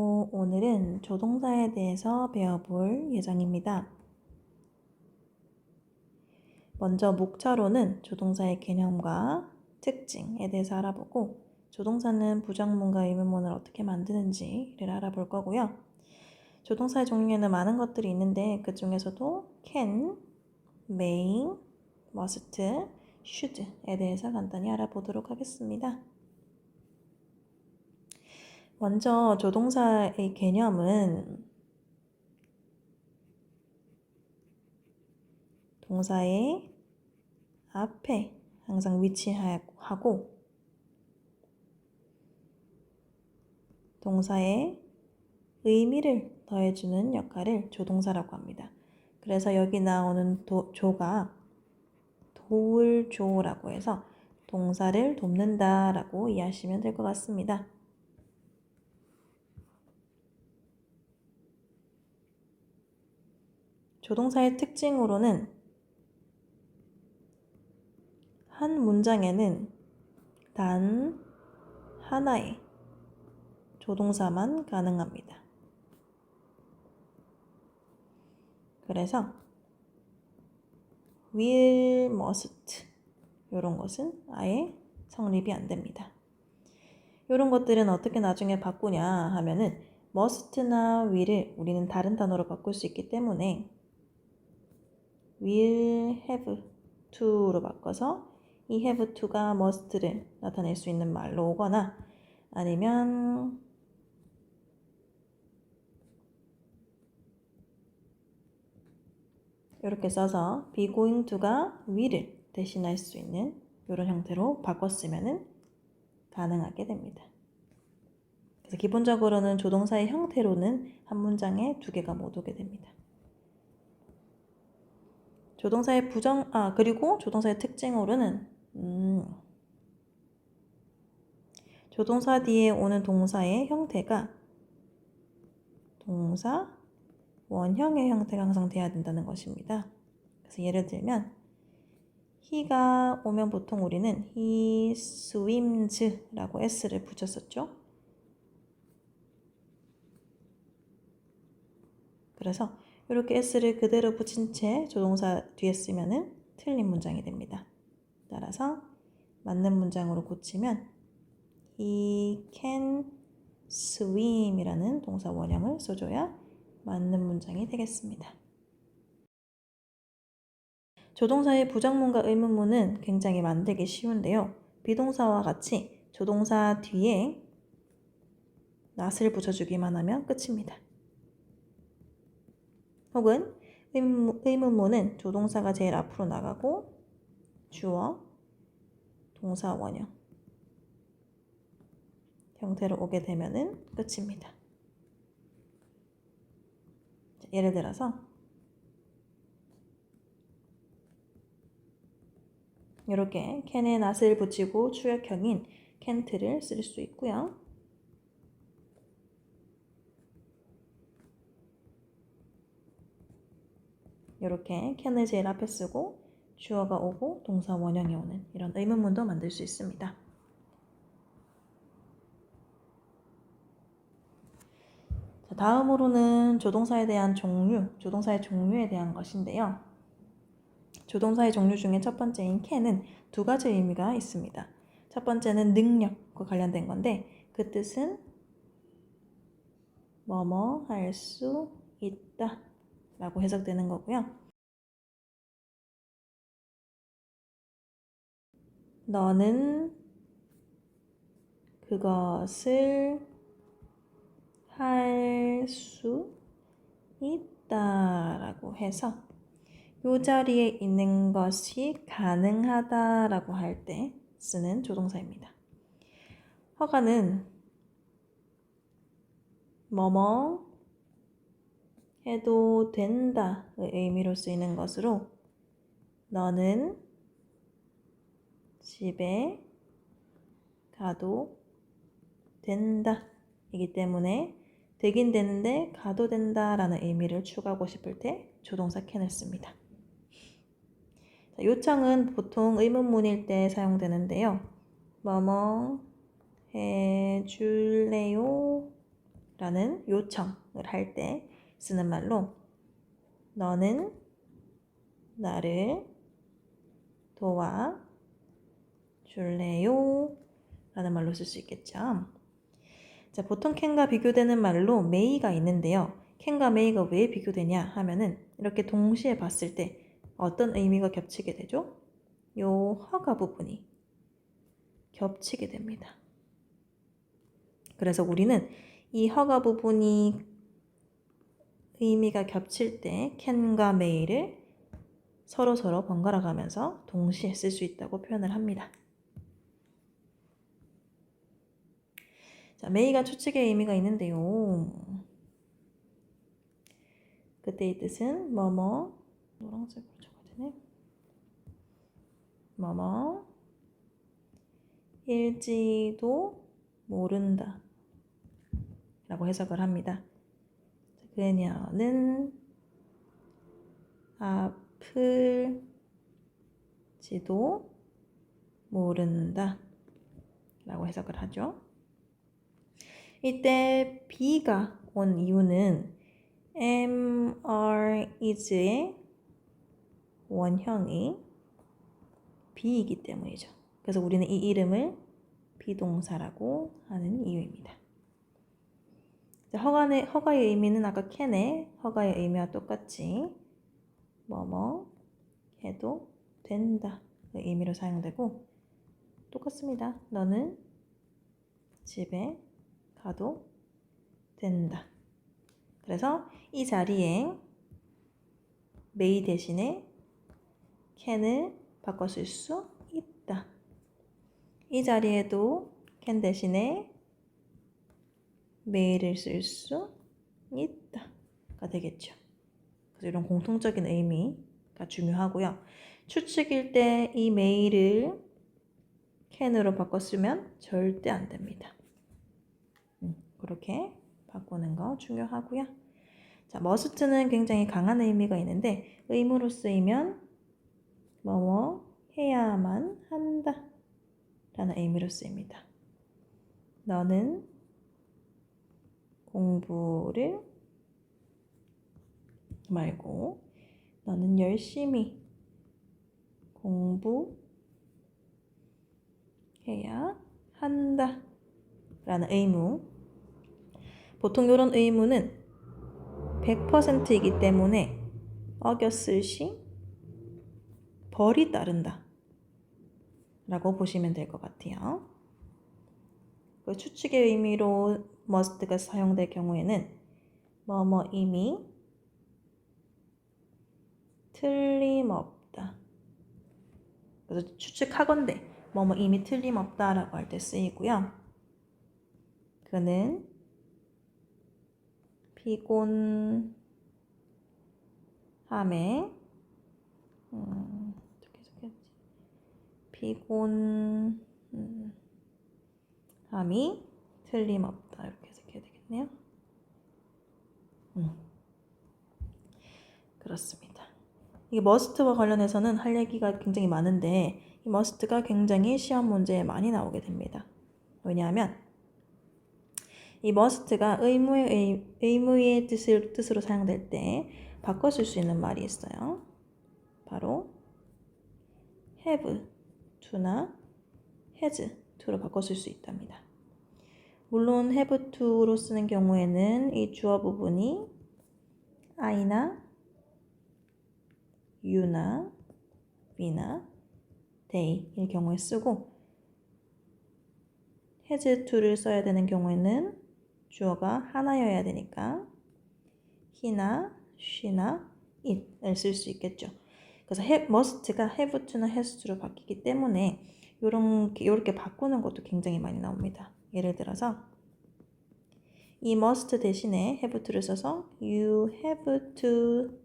오늘은 조동사에 대해서 배워볼 예정입니다. 먼저 목차로는 조동사의 개념과 특징에 대해서 알아보고 조동사는 부정문과 의문문을 어떻게 만드는지를 알아볼 거고요. 조동사의 종류에는 많은 것들이 있는데 그 중에서도 can, may, must, should에 대해서 간단히 알아보도록 하겠습니다. 먼저 조동사의 개념은 동사의 앞에 항상 위치하고 동사의 의미를 더해주는 역할을 조동사라고 합니다. 그래서 여기 나오는 조가 도울 조라고 해서 동사를 돕는다 라고 이해하시면 될 것 같습니다. 조동사의 특징으로는 한 문장에는 단 하나의 조동사만 가능합니다. 그래서 will, must 이런 것은 아예 성립이 안 됩니다. 이런 것들은 어떻게 나중에 바꾸냐 하면은 must나 will을 우리는 다른 단어로 바꿀 수 있기 때문에 will have to로 바꿔서 이 have to가 must를 나타낼 수 있는 말로 오거나 아니면 이렇게 써서 be going to가 will을 대신할 수 있는 이런 형태로 바꿨으면 가능하게 됩니다. 그래서 기본적으로는 조동사의 형태로는 한 문장에 두 개가 못 오게 됩니다. 조동사의 그리고 조동사의 특징으로는 조동사 뒤에 오는 동사의 형태가 동사 원형의 형태가 항상 돼야 된다는 것입니다. 그래서 예를 들면 he가 오면 보통 우리는 he swims 라고 s를 붙였었죠. 그래서 이렇게 s를 그대로 붙인 채 조동사 뒤에 쓰면 틀린 문장이 됩니다. 따라서 맞는 문장으로 고치면 he can swim 이라는 동사 원형을 써줘야 맞는 문장이 되겠습니다. 조동사의 부정문과 의문문은 굉장히 만들기 쉬운데요. 비동사와 같이 조동사 뒤에 not을 붙여주기만 하면 끝입니다. 혹은 의문문은 조동사가 제일 앞으로 나가고 주어, 동사 원형 형태로 오게 되면 끝입니다. 예를 들어서 이렇게 can에 not을 붙이고 추역형인 can't를 쓸 수 있고요. 이렇게 can을 제일 앞에 쓰고 주어가 오고 동사 원형이 오는 이런 의문문도 만들 수 있습니다. 자, 다음으로는 조동사에 대한 조동사의 종류에 대한 것인데요. 조동사의 종류 중에 첫 번째인 can은 두 가지 의미가 있습니다. 첫 번째는 능력과 관련된 건데 그 뜻은 뭐뭐 할 수 있다 라고 해석되는 거고요. 너는 그것을 할 수 있다 라고 해서 이 자리에 있는 것이 가능하다 라고 할 때 쓰는 조동사입니다. 허가는 뭐뭐 해도 된다의 의미로 쓰이는 것으로 너는 집에 가도 된다 이기 때문에 되긴 되는데 가도 된다 라는 의미를 추가하고 싶을 때 조동사 can을 씁니다. 요청은 보통 의문문일 때 사용되는데요. 뭐뭐 해줄래요? 라는 요청을 할 때 쓰는 말로 너는 나를 도와줄래요? 라는 말로 쓸 수 있겠죠. 자, 보통 can과 비교되는 말로 may가 있는데요. can과 may가 왜 비교되냐 하면은 이렇게 동시에 봤을 때 어떤 의미가 겹치게 되죠? 요 허가 부분이 겹치게 됩니다. 그래서 우리는 이 허가 부분이 의미가 겹칠 때 can과 may를 서로 번갈아 가면서 동시에 쓸 수 있다고 표현을 합니다. 자, may가 추측의 의미가 있는데요. 그때의 뜻은 뭐뭐 노란색으로 적어야 되네. 뭐뭐 일지도 모른다 라고 해석을 합니다. 그녀는 아플지도 모른다 라고 해석을 하죠. 이때 be가 온 이유는 is의 원형이 be이기 때문이죠. 그래서 우리는 이 이름을 비동사라고 하는 이유입니다. 허가의 의미는 아까 can의 허가의 의미와 똑같이 뭐뭐 해도 된다 의 의미로 사용되고 똑같습니다. 너는 집에 가도 된다. 그래서 이 자리에 may 대신에 can을 바꿔 쓸 수 있다. 이 자리에도 can 대신에 may를 쓸 수 있다가 되겠죠. 그래서 이런 공통적인 의미가 중요하고요. 추측일 때 이 may를 can으로 바꿔 쓰면 절대 안 됩니다. 그렇게 바꾸는 거 중요하고요. 자, must는 굉장히 강한 의미가 있는데 의무로 쓰이면 뭐뭐 해야만 한다 라는 의미로 쓰입니다. 너는 공부를 말고 너는 열심히 공부해야 한다 라는 의무. 보통 이런 의무는 100%이기 때문에 어겼을 시 벌이 따른다 라고 보시면 될 것 같아요. 그 추측의 의미로 must가 사용될 경우에는 뭐뭐임이 틀림없다. 그래서 추측하건대 뭐뭐임이 틀림없다 라고 할 때 쓰이고요. 그는 피곤함에 어떻게 적혀야지? 피곤함이 틀림없다 이렇게 해석해야 되겠네요. 그렇습니다. 이 must와 관련해서는 할 얘기가 굉장히 많은데 이 must가 굉장히 시험 문제에 많이 나오게 됩니다. 왜냐하면 이 must가 의무의 뜻으로 사용될 때 바꿔 쓸 수 있는 말이 있어요. 바로 have to나 has to로 바꿔 쓸 수 있답니다. 물론 have to로 쓰는 경우에는 이 주어 부분이 I나 you나 we나 they일 경우에 쓰고 has to를 써야 되는 경우에는 주어가 하나여야 되니까 he나 she나 it을 쓸 수 있겠죠. 그래서 must가 have to나 has to로 바뀌기 때문에 이렇게 바꾸는 것도 굉장히 많이 나옵니다. 예를 들어서 이 must 대신에 have to를 써서 you have to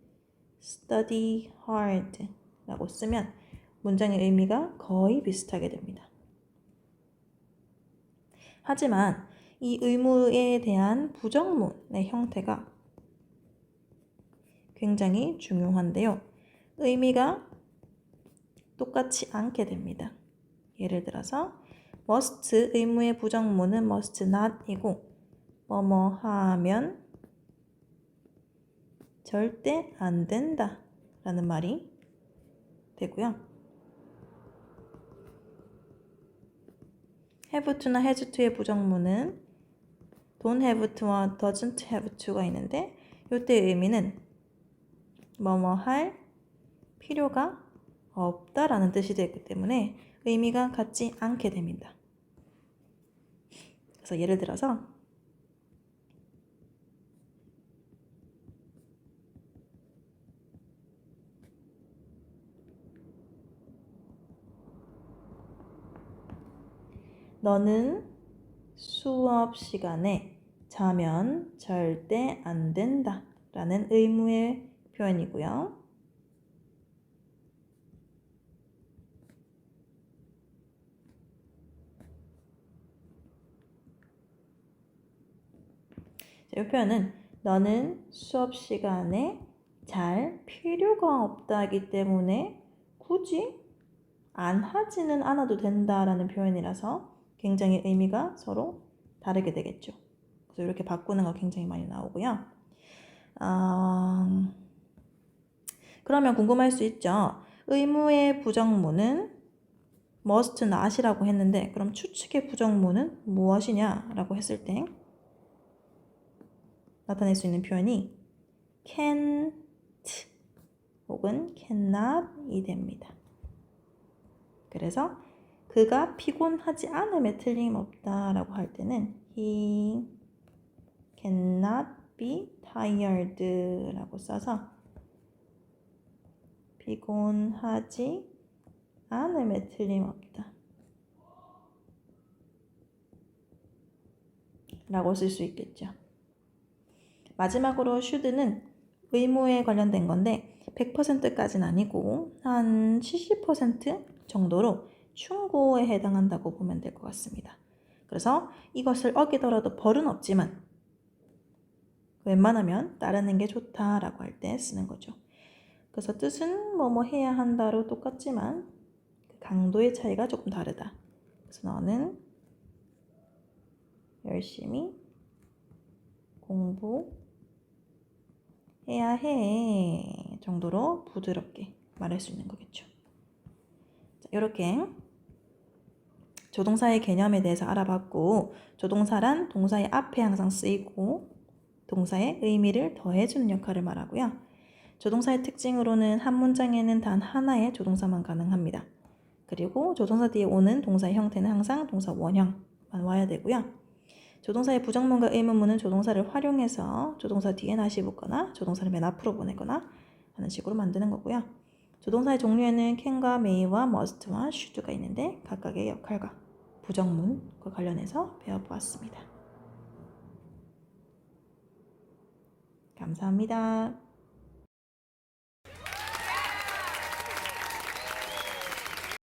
study hard 라고 쓰면 문장의 의미가 거의 비슷하게 됩니다. 하지만 이 의무에 대한 부정문의 형태가 굉장히 중요한데요. 의미가 똑같지 않게 됩니다. 예를 들어서 must 의무의 부정문은 must not이고 뭐뭐 하면 절대 안 된다 라는 말이 되고요. have to나 has to의 부정문은 don't have to와 doesn't have to가 있는데 이때의 의미는 뭐뭐 할 필요가 없다라는 뜻이 되기 때문에 의미가 같지 않게 됩니다. 그래서 예를 들어서 너는 수업 시간에 자면 절대 안 된다 라는 의무의 표현이고요. 이 표현은 너는 수업 시간에 잘 필요가 없다기 때문에 굳이 안 하지는 않아도 된다라는 표현이라서 굉장히 의미가 서로 다르게 되겠죠. 그래서 이렇게 바꾸는 거 굉장히 많이 나오고요. 그러면 궁금할 수 있죠. 의무의 부정문은 must, not이라고 했는데 그럼 추측의 부정문은 무엇이냐라고 했을 때 나타낼 수 있는 표현이 can't 혹은 cannot이 됩니다. 그래서 그가 피곤하지 않음에 틀림없다라고 할 때는 he cannot be tired라고 써서 피곤하지 않음에 틀림없다 라고 쓸 수 있겠죠. 마지막으로 should는 의무에 관련된 건데 100%까지는 아니고 한 70% 정도로 충고에 해당한다고 보면 될 것 같습니다. 그래서 이것을 어기더라도 벌은 없지만 웬만하면 따르는 게 좋다라고 할 때 쓰는 거죠. 그래서 뜻은 뭐뭐 해야 한다로 똑같지만 강도의 차이가 조금 다르다. 그래서 너는 열심히 공부해야 해 정도로 부드럽게 말할 수 있는 거겠죠. 자, 이렇게 조동사의 개념에 대해서 알아봤고 조동사란 동사의 앞에 항상 쓰이고 동사의 의미를 더해주는 역할을 말하고요. 조동사의 특징으로는 한 문장에는 단 하나의 조동사만 가능합니다. 그리고 조동사 뒤에 오는 동사의 형태는 항상 동사 원형만 와야 되고요. 조동사의 부정문과 의문문은 조동사를 활용해서 조동사 뒤에 not이 붙거나 조동사를 맨 앞으로 보내거나 하는 식으로 만드는 거고요. 조동사의 종류에는 can과 may와 must와 should가 있는데 각각의 역할과 부정문과 관련해서 배워보았습니다. 감사합니다.